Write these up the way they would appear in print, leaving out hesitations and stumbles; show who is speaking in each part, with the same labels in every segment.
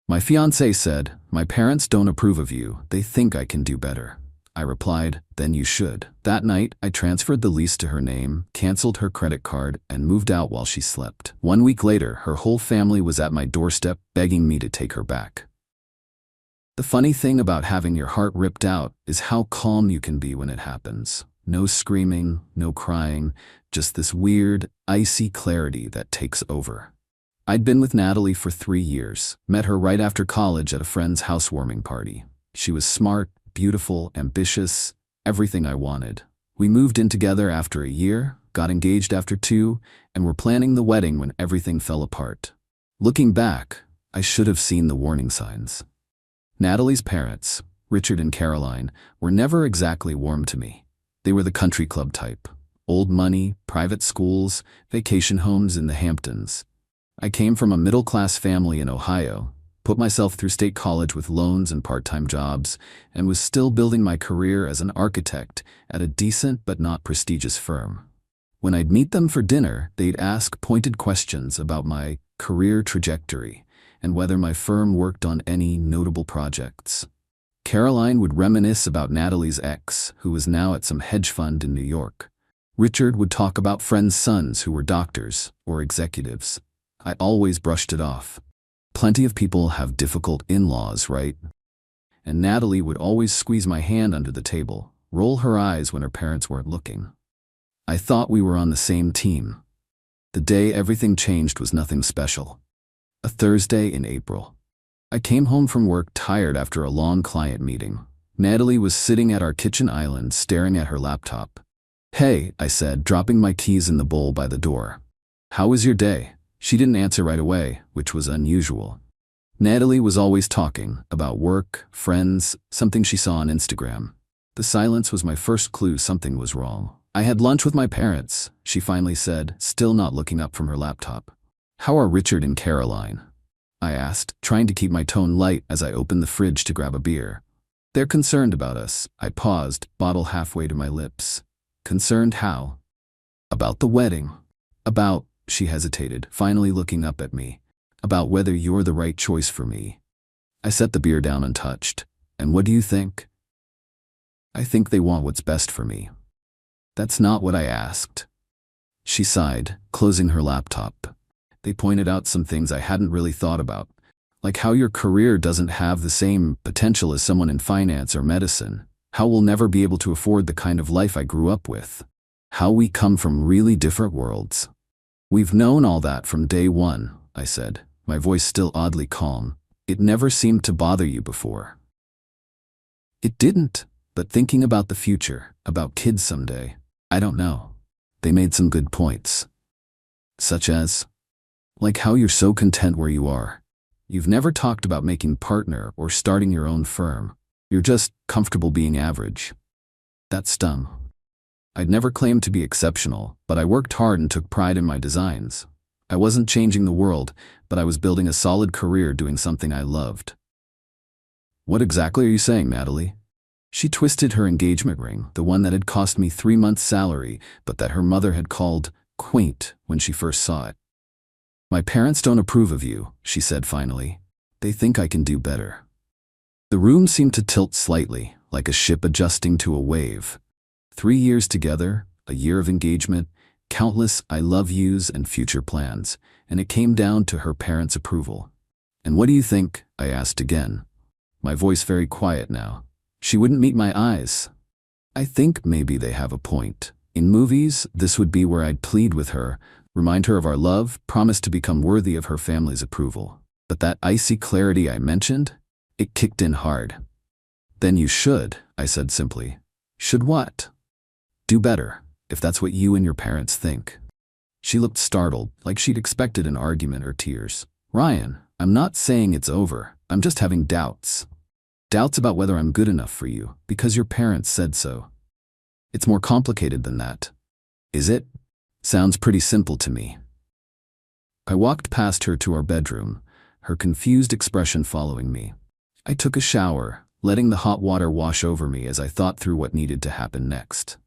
Speaker 1: My fiancé said, "My parents don't approve of you. They think I can do better." I replied, "Then you should." That night, I transferred the lease to her name, canceled her credit card, and moved out while she slept. 1 week later, her whole family was at my doorstep begging me to take her back. The funny thing about having your heart ripped out is how calm you can be when it happens. No screaming, no crying, just this weird, icy clarity that takes over. I'd been with Natalie for 3 years, met her right after college at a friend's housewarming party. She was smart, beautiful, ambitious, everything I wanted. We moved in together after a year, got engaged after 2, and were planning the wedding when everything fell apart. Looking back, I should have seen the warning signs. Natalie's parents, Richard and Caroline, were never exactly warm to me. They were the country club type. Old money, private schools, vacation homes in the Hamptons. I came from a middle-class family in Ohio, put myself through state college with loans and part-time jobs, and was still building my career as an architect at a decent but not prestigious firm. When I'd meet them for dinner, they'd ask pointed questions about my career trajectory and whether my firm worked on any notable projects. Caroline would reminisce about Natalie's ex, who was now at some hedge fund in New York. Richard would talk about friends' sons who were doctors or executives. I always brushed it off. Plenty of people have difficult in-laws, right? And Natalie would always squeeze my hand under the table, roll her eyes when her parents weren't looking. I thought we were on the same team. The day everything changed was nothing special. A Thursday in April. I came home from work tired after a long client meeting. Natalie was sitting at our kitchen island staring at her laptop. "Hey," I said, dropping my keys in the bowl by the door. "How was your day?" She didn't answer right away, which was unusual. Natalie was always talking about work, friends, something she saw on Instagram. The silence was my first clue something was wrong. "I had lunch with my parents," she finally said, still not looking up from her laptop. "How are Richard and Caroline?" I asked, trying to keep my tone light as I opened the fridge to grab a beer. "They're concerned about us." I paused, bottle halfway to my lips. "Concerned how?" "About the wedding." "About," she hesitated, finally looking up at me, "about whether you're the right choice for me." I set the beer down untouched. "And what do you think?" "I think they want what's best for me." "That's not what I asked." She sighed, closing her laptop. "They pointed out some things I hadn't really thought about, like how your career doesn't have the same potential as someone in finance or medicine, how we'll never be able to afford the kind of life I grew up with, how we come from really different worlds." "We've known all that from day one," I said, my voice still oddly calm. "It never seemed to bother you before." "It didn't, but thinking about the future, about kids someday, I don't know." They made some good points. "Such as?" "Like how you're so content where you are. You've never talked about making partner or starting your own firm. You're just comfortable being average." That stung. I'd never claimed to be exceptional, but I worked hard and took pride in my designs. I wasn't changing the world, but I was building a solid career doing something I loved. "What exactly are you saying, Natalie?" She twisted her engagement ring, the one that had cost me 3 months' salary, but that her mother had called quaint when she first saw it. "My parents don't approve of you," she said finally. "They think I can do better." The room seemed to tilt slightly, like a ship adjusting to a wave. 3 years together, a year of engagement, countless I love yous and future plans, and it came down to her parents' approval. "And what do you think?" I asked again, my voice very quiet now. She wouldn't meet my eyes. "I think maybe they have a point. In movies, this would be where I'd plead with her, remind her of our love, promise to become worthy of her family's approval. But that icy clarity I mentioned, it kicked in hard." "Then you should," I said simply. "Should what?" "Do better, if that's what you and your parents think." She looked startled, like she'd expected an argument or tears. "Ryan, I'm not saying it's over. I'm just having doubts. Doubts about whether I'm good enough for you, because your parents said so." "It's more complicated than that." "Is it?" "Sounds pretty simple to me." I walked past her to our bedroom, her confused expression following me. I took a shower, letting the hot water wash over me as I thought through what needed to happen next.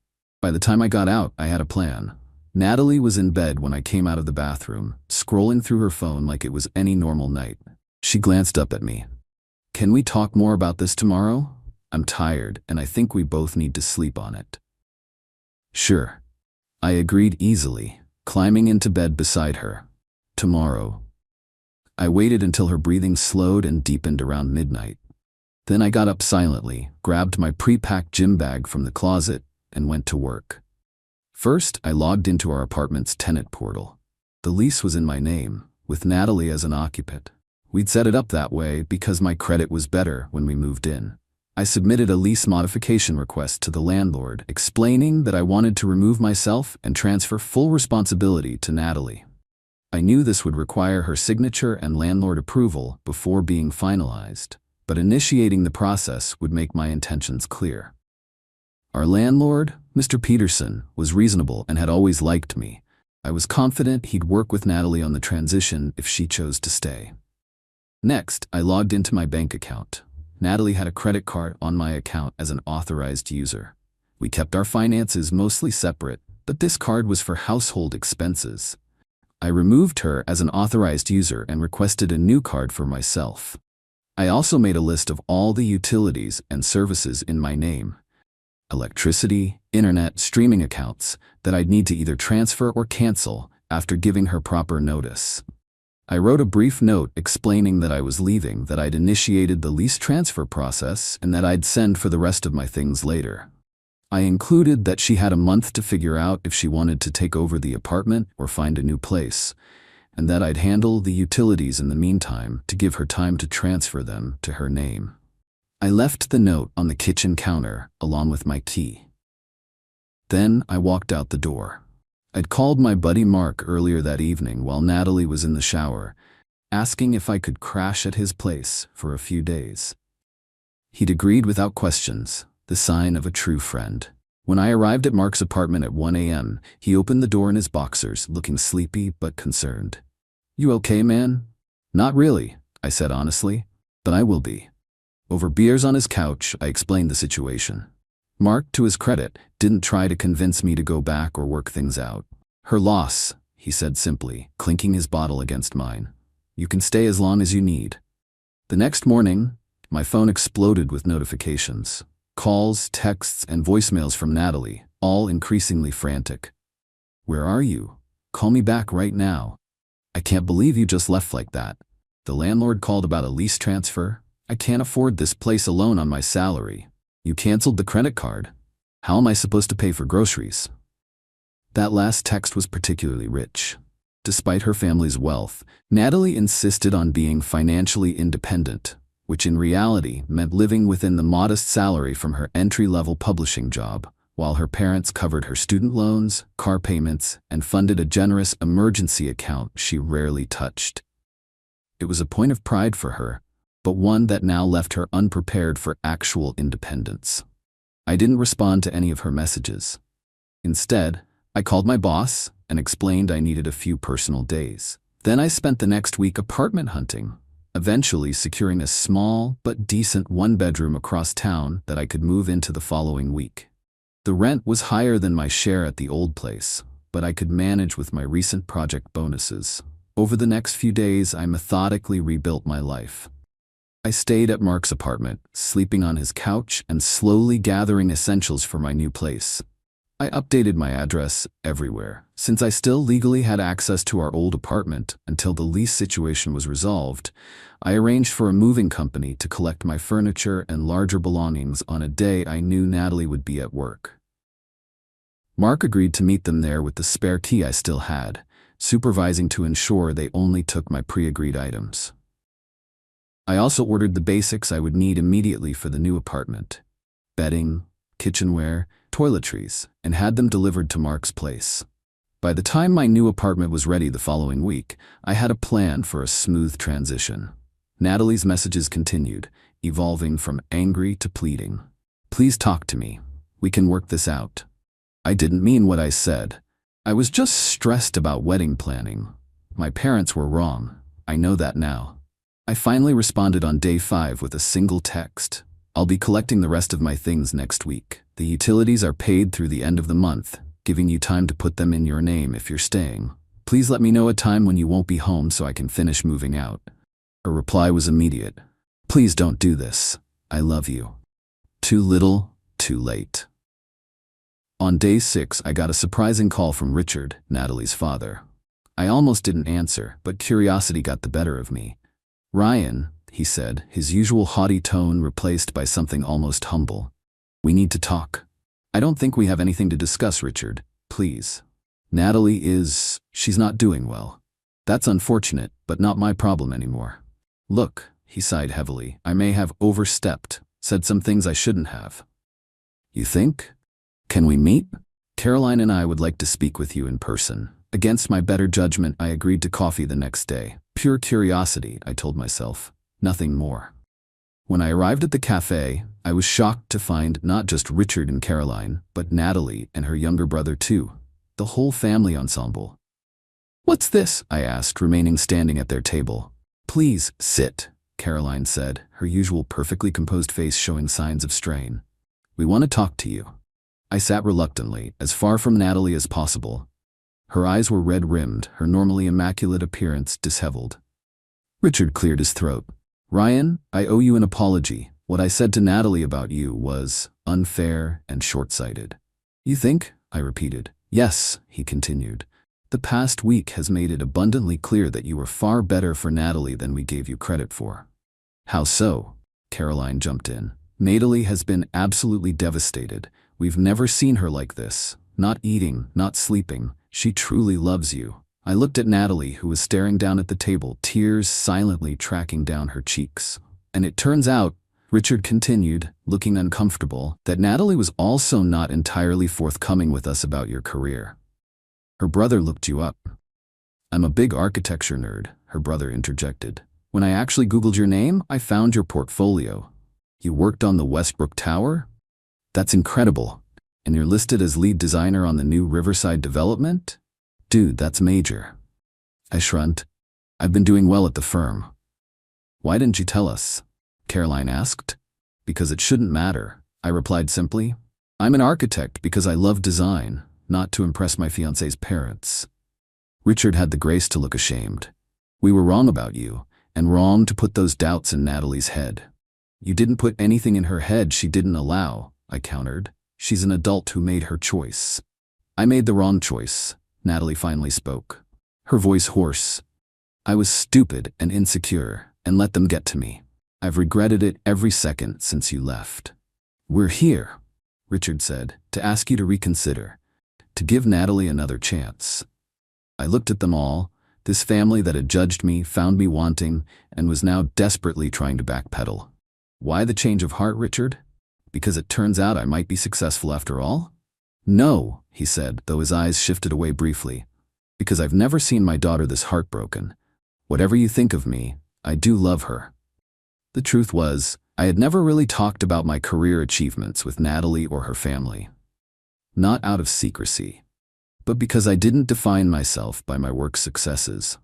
Speaker 1: By the time I got out, I had a plan. Natalie was in bed when I came out of the bathroom, scrolling through her phone like it was any normal night. She glanced up at me. Can we talk more about this tomorrow? I'm tired, and I think we both need to sleep on it. Sure. I agreed easily, climbing into bed beside her. Tomorrow. I waited until her breathing slowed and deepened around midnight. Then I got up silently, grabbed my pre-packed gym bag from the closet, and went to work. First, I logged into our apartment's tenant portal. The lease was in my name, with Natalie as an occupant. We'd set it up that way because my credit was better when we moved in. I submitted a lease modification request to the landlord, explaining that I wanted to remove myself and transfer full responsibility to Natalie. I knew this would require her signature and landlord approval before being finalized, but initiating the process would make my intentions clear. Our landlord, Mr. Peterson, was reasonable and had always liked me. I was confident he'd work with Natalie on the transition if she chose to stay. Next, I logged into my bank account. Natalie had a credit card on my account as an authorized user. We kept our finances mostly separate, but this card was for household expenses. I removed her as an authorized user and requested a new card for myself. I also made a list of all the utilities and services in my name. Electricity, internet, streaming accounts that I'd need to either transfer or cancel after giving her proper notice. I wrote a brief note explaining that I was leaving, that I'd initiated the lease transfer process, and that I'd send for the rest of my things later. I included that she had a month to figure out if she wanted to take over the apartment or find a new place, and that I'd handle the utilities in the meantime to give her time to transfer them to her name. I left the note on the kitchen counter along with my key. Then I walked out the door. I'd called my buddy Mark earlier that evening while Natalie was in the shower, asking if I could crash at his place for a few days. He'd agreed without questions, the sign of a true friend. When I arrived at Mark's apartment at 1 a.m., he opened the door in his boxers, looking sleepy but concerned. "You okay, man?" "Not really," I said honestly, "but I will be." Over beers on his couch, I explained the situation. Mark, to his credit, didn't try to convince me to go back or work things out. "Her loss," he said simply, clinking his bottle against mine. "You can stay as long as you need." The next morning, my phone exploded with notifications. Calls, texts, and voicemails from Natalie, all increasingly frantic. "Where are you? Call me back right now. I can't believe you just left like that. The landlord called about a lease transfer. I can't afford this place alone on my salary. You canceled the credit card. How am I supposed to pay for groceries?" That last text was particularly rich. Despite her family's wealth, Natalie insisted on being financially independent, which in reality meant living within the modest salary from her entry-level publishing job, while her parents covered her student loans, car payments, and funded a generous emergency account she rarely touched. It was a point of pride for her, but one that now left her unprepared for actual independence. I didn't respond to any of her messages. Instead, I called my boss and explained I needed a few personal days. Then I spent the next week apartment hunting, eventually securing a small but decent one-bedroom across town that I could move into the following week. The rent was higher than my share at the old place, but I could manage with my recent project bonuses. Over the next few days, I methodically rebuilt my life. I stayed at Mark's apartment, sleeping on his couch and slowly gathering essentials for my new place. I updated my address everywhere, since I still legally had access to our old apartment until the lease situation was resolved. I arranged for a moving company to collect my furniture and larger belongings on a day I knew Natalie would be at work. Mark agreed to meet them there with the spare key I still had, supervising to ensure they only took my pre-agreed items. I also ordered the basics I would need immediately for the new apartment: bedding, kitchenware, toiletries, and had them delivered to Mark's place. By the time my new apartment was ready the following week, I had a plan for a smooth transition. Natalie's messages continued, evolving from angry to pleading. "Please talk to me. We can work this out." I didn't mean what I said. I was just stressed about wedding planning. My parents were wrong. I know that now. I finally responded on day 5 with a single text. "I'll be collecting the rest of my things next week. The utilities are paid through the end of the month, giving you time to put them in your name if you're staying. Please let me know a time when you won't be home so I can finish moving out." Her reply was immediate. Please don't do this. I love you. Too little, too late. On day 6, I got a surprising call from Richard, Natalie's father. I almost didn't answer, but curiosity got the better of me. Ryan, he said, his usual haughty tone replaced by something almost humble. We need to talk. I don't think we have anything to discuss, Richard. Please. Natalie she's not doing well. That's unfortunate, but not my problem anymore. Look, he sighed heavily, I may have overstepped, said some things I shouldn't have. You think? Can we meet? Caroline and I would like to speak with you in person. Against my better judgment, I agreed to coffee the next day. Pure curiosity, I told myself. Nothing more. When I arrived at the cafe, I was shocked to find not just Richard and Caroline, but Natalie and her younger brother too. The whole family ensemble. What's this? I asked, remaining standing at their table. Please, sit, Caroline said, her usual perfectly composed face showing signs of strain. We want to talk to you. I sat reluctantly, as far from Natalie as possible. Her eyes were red-rimmed, her normally immaculate appearance disheveled. Richard cleared his throat. Ryan, I owe you an apology. What I said to Natalie about you was unfair and short-sighted. You think? I repeated. Yes, he continued. The past week has made it abundantly clear that you were far better for Natalie than we gave you credit for. How so? Caroline jumped in. Natalie has been absolutely devastated. We've never seen her like this. Not eating, not sleeping. She truly loves you. I looked at Natalie, who was staring down at the table, tears silently tracking down her cheeks. And it turns out, Richard continued, looking uncomfortable, that Natalie was also not entirely forthcoming with us about your career. Her brother looked you up. I'm a big architecture nerd, her brother interjected. When I actually Googled your name, I found your portfolio. You worked on the Westbrook Tower? That's incredible. And you're listed as lead designer on the new Riverside development? Dude, that's major. I shrugged. I've been doing well at the firm. Why didn't you tell us? Caroline asked. Because it shouldn't matter, I replied simply. I'm an architect because I love design, not to impress my fiancée's parents. Richard had the grace to look ashamed. We were wrong about you, and wrong to put those doubts in Natalie's head. You didn't put anything in her head she didn't allow, I countered. She's an adult who made her choice. I made the wrong choice, Natalie finally spoke, her voice hoarse. I was stupid and insecure and let them get to me. I've regretted it every second since you left. We're here, Richard said, to ask you to reconsider, to give Natalie another chance. I looked at them all, this family that had judged me, found me wanting, and was now desperately trying to backpedal. Why the change of heart, Richard? Because it turns out I might be successful after all? No, he said, though his eyes shifted away briefly. Because I've never seen my daughter this heartbroken. Whatever you think of me, I do love her. The truth was, I had never really talked about my career achievements with Natalie or her family. Not out of secrecy, but because I didn't define myself by my work successes.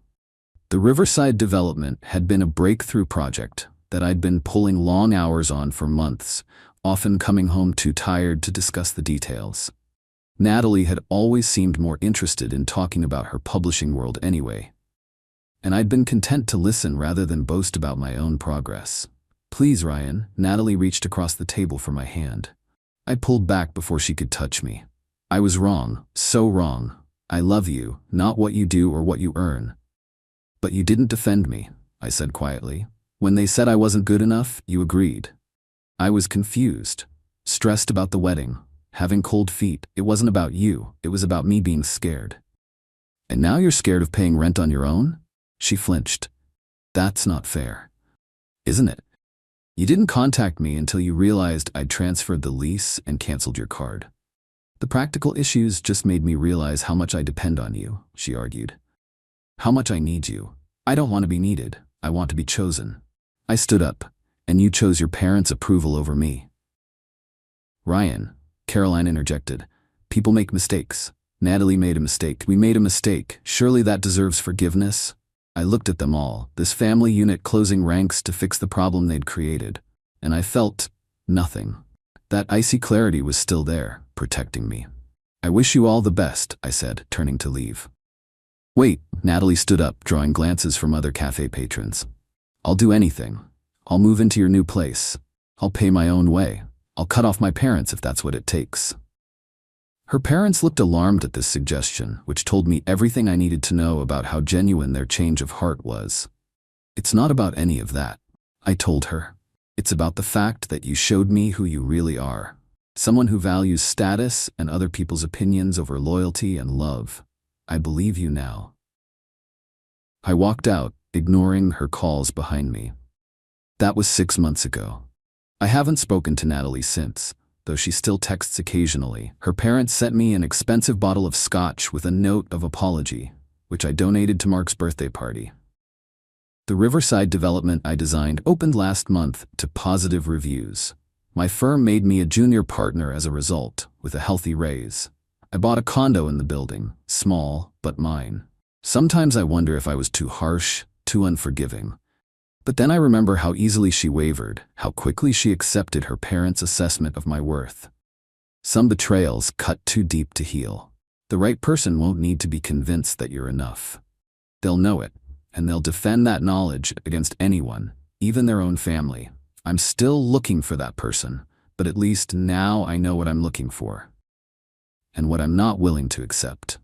Speaker 1: The Riverside development had been a breakthrough project that I'd been pulling long hours on for months, often coming home too tired to discuss the details. Natalie had always seemed more interested in talking about her publishing world anyway. And I'd been content to listen rather than boast about my own progress. Please, Ryan, Natalie reached across the table for my hand. I pulled back before she could touch me. I was wrong, so wrong. I love you, not what you do or what you earn. But you didn't defend me, I said quietly. When they said I wasn't good enough, you agreed. I was confused, stressed about the wedding, having cold feet. It wasn't about you, it was about me being scared. And now you're scared of paying rent on your own? She flinched. That's not fair. Isn't it? You didn't contact me until you realized I'd transferred the lease and canceled your card. The practical issues just made me realize how much I depend on you, she argued. How much I need you. I don't want to be needed, I want to be chosen. I stood up, and you chose your parents' approval over me. Ryan, Caroline interjected. People make mistakes. Natalie made a mistake. We made a mistake. Surely that deserves forgiveness? I looked at them all, this family unit closing ranks to fix the problem they'd created, and I felt nothing. That icy clarity was still there, protecting me. I wish you all the best, I said, turning to leave. Wait, Natalie stood up, drawing glances from other cafe patrons. I'll do anything. I'll move into your new place. I'll pay my own way. I'll cut off my parents if that's what it takes. Her parents looked alarmed at this suggestion, which told me everything I needed to know about how genuine their change of heart was. It's not about any of that, I told her. It's about the fact that you showed me who you really are. Someone who values status and other people's opinions over loyalty and love. I believe you now. I walked out, ignoring her calls behind me. That was 6 months ago. I haven't spoken to Natalie since, though she still texts occasionally. Her parents sent me an expensive bottle of scotch with a note of apology, which I donated to Mark's birthday party. The Riverside development I designed opened last month to positive reviews. My firm made me a junior partner as a result, with a healthy raise. I bought a condo in the building, small, but mine. Sometimes I wonder if I was too harsh, too unforgiving. But then I remember how easily she wavered, how quickly she accepted her parents' assessment of my worth. Some betrayals cut too deep to heal. The right person won't need to be convinced that you're enough. They'll know it, and they'll defend that knowledge against anyone, even their own family. I'm still looking for that person, but at least now I know what I'm looking for. And what I'm not willing to accept.